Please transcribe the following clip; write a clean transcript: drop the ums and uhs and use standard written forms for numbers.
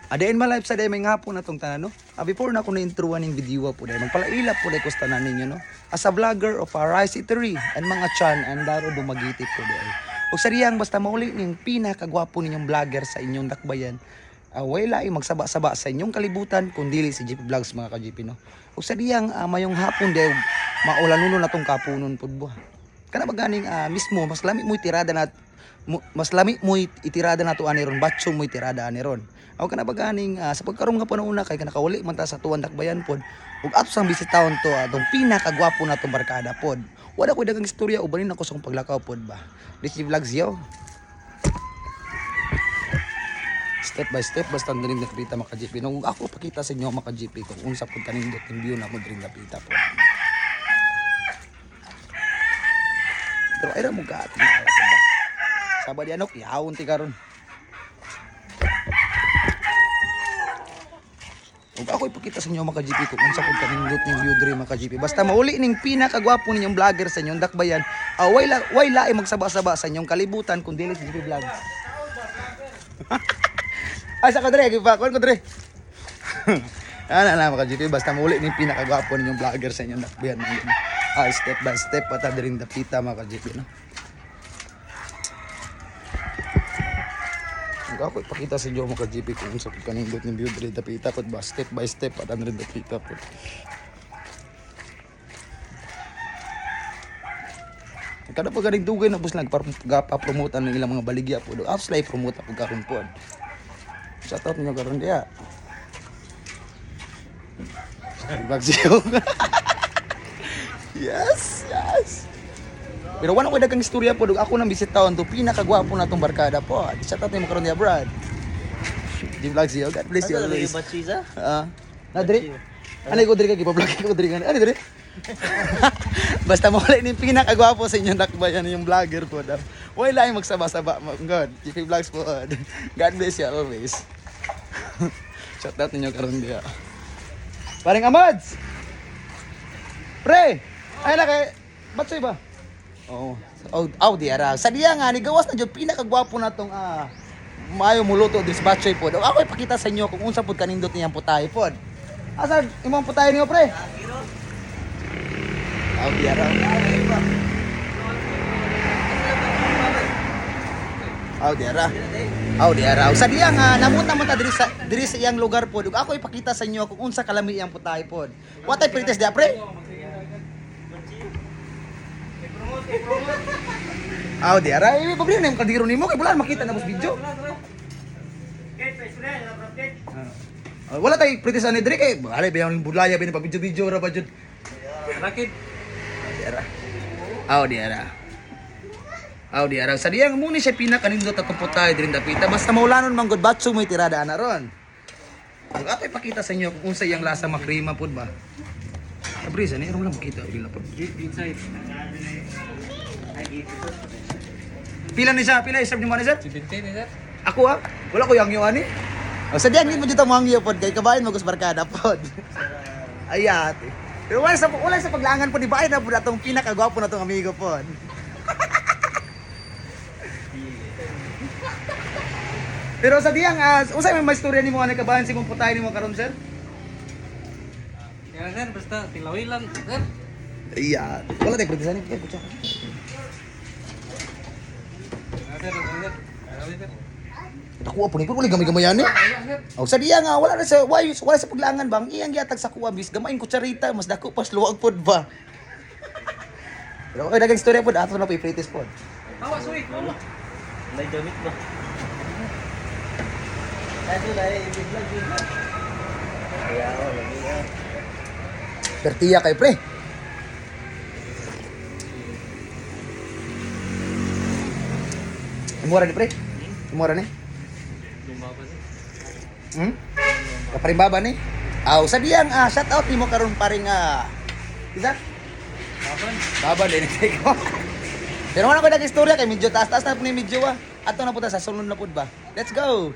Adain ma live sa day may ngapon na tong tanan no. Before na ako na-introan ng video po day magpalaila po day ko sa tanan ninyo no. As a vlogger of a rice eatery and mga chan and daro dumagiti po day. Ug sa riyang basta mauli ning pinakagwapo ninyong vlogger sa inyong dakbayan. Wala ay magsaba-saba sa inyong kalibutan kung dili si GP Vlogs mga ka-GP no. Ug sa riyang mayong hapon day maulanuno na tong kapunon pud buha. Kana ba ganing mismo mas lami mo itirada na itirada na to ani ron batso mo itirada ani ron. Aw kana ba ganing sa pagkaron nga panahon kay kanakauli man ta sa tuwan dakbayan pod. Ug ato sang bisitahon to atong pinakagwapo na tong barkada pod. Wala ko dagang istorya ubanin ako sa akong paglakaw pod ba. This vlogs yo. Step by step basta din nakita maka GP. Nung ako pakita sa inyo maka GP kung unsa pud kanindot yung view na mo diri napita pod. Pero ay ra mo gat. Sabad yan ok, ihawon ti karon. Ug ako ipakita sa inyo mga GP kung unsa pud kanindot ning view diri mga GP. Basta mauli ning pinakagwapo ninyong vlogger sa inyong dakbayan. Way lae magsaba-saba sa inyong kalibutan kung dili si GP Vlogs. Asa ka dre, gipakon ko dre. Ana na mga GP basta mauli ning pinakagwapo ninyong vlogger sa inyong dakbayan. Step by step pata diri dapita mga GP no. Ako ipakita sa inyo mga GP kung sa kanindot ng view diri dapita pod ba step by step at rin dapita pod. Kada pa ganing dugay na bus nagpa-promote ang ilang mga baligya pod. Apps live promote ako karon pod. Shout out niyo karon dia. Bagsiyo. Yes. Pero wala ko dagang istorya po, ako nang bisitahon to pinakagwapo na tong barkada po. Shout out mo karon niya Brad. Di vlog siya. God bless you always. Na diri. Ano ko diri ka gipa-vlog ko diri kan. Ano diri? Basta mo wala ning pinakagwapo sa inyong dakbayan yung vlogger po daw. Wala ay magsaba-saba. God, GP Vlogs po. God bless you always. Shout out ninyo karon dia. Paring Amads. Pre. Ay na kay Batsoy ba? Oo. Di ara. Sa diya nga ni gawas na jud pinakagwapo na tong maayo muluto dis batchoy pod. Ako ipakita sa inyo kung unsa pod kanindot niyang putay pod. Asa imong putay niyo pre? Di ara. Di ara. Sa diya nga namunta man ta diri sa iyang lugar pod. Ako ipakita sa inyo kung unsa kalami iyang putay pod. What type pretest dia pre? Di ara. May problema na yung kadiro nimo kay bulan makita na bus video. Wala tay pretest ani diri kay bale bayang budlaya bin pa video ra ba jud. Rakit. Di ara. Sa diyang muni siya pinakanindot atong putay diri dapita basta maulanon man gud batso mo itirada ana ron. Ug ato ipakita sa inyo kung unsa iyang lasa makrima pud ba. Abris ani ron lang makita bila pud. Inside. Pila i-serve ni mo ni sir? 17 ni sir. Ako wala ko yang ani. Sa diyan di mo jud mo hangyo pod kay kabayan mo gus barkada pod. Ayat. Pero wala sa paglangan pod di baay na pod atong pinakagwapo na tong amigo pod. Pero sa diyang unsay may istorya nimo ani kabayan si mong putay nimo karon sir? Ya sir basta tilawi lang sir. Ayat. Wala tay predisan ni kutsa. Ako po ni wala gamay-gamay ani. Sa diya nga wala sa paglangan bang iyang giatag sa kuha bis gamain kutsarita mas dako pas luwag pod ba. Pero okay dagang istorya pod ato na i-practice pod. Tawa suwi mo. May damit ba? Kasi dahil i-vlog yun ba? Kaya ako lagi na. Pertiya kay pre. Mura ni pre. Mura ni. Kaparimbaba ni. Sa diyang shout out nimo karon paring isa? Baban din ko. Pero wala ko dag istorya kay medyo taas-taas na po ni medyo Ato na po ta sa sunod na pud ba. Let's go.